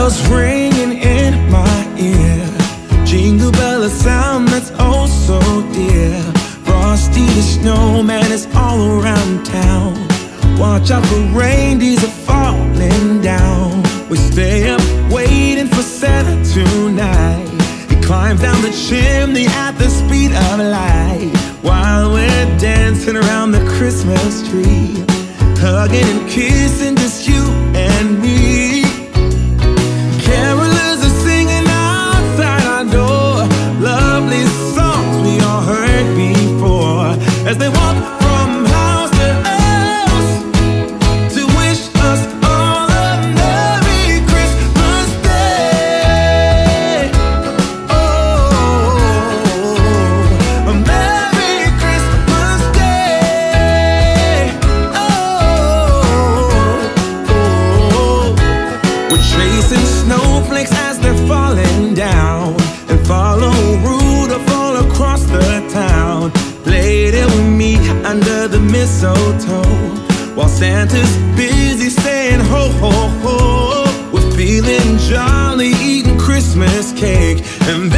bells ringing in my ear, jingle bell, a sound that's oh so dear. Frosty the snowman is all around town. Watch out for reindeers are falling down. We stay up waiting for Santa tonight. He climbs down the chimney at the speed of light, while we're dancing around the Christmas tree, hugging and kissing just you and me. Carolers are singing outside our door, lovely songs we all heard before, as they walk from house to house to wish us all a Merry Christmas Day. Oh, a Merry Christmas Day. Oh, we're chasing snowflakes as they're falling down, and follow Rudolph all across the town. Later we meet under the mistletoe, while Santa's busy saying ho ho ho. We're feeling jolly, eating Christmas cake, and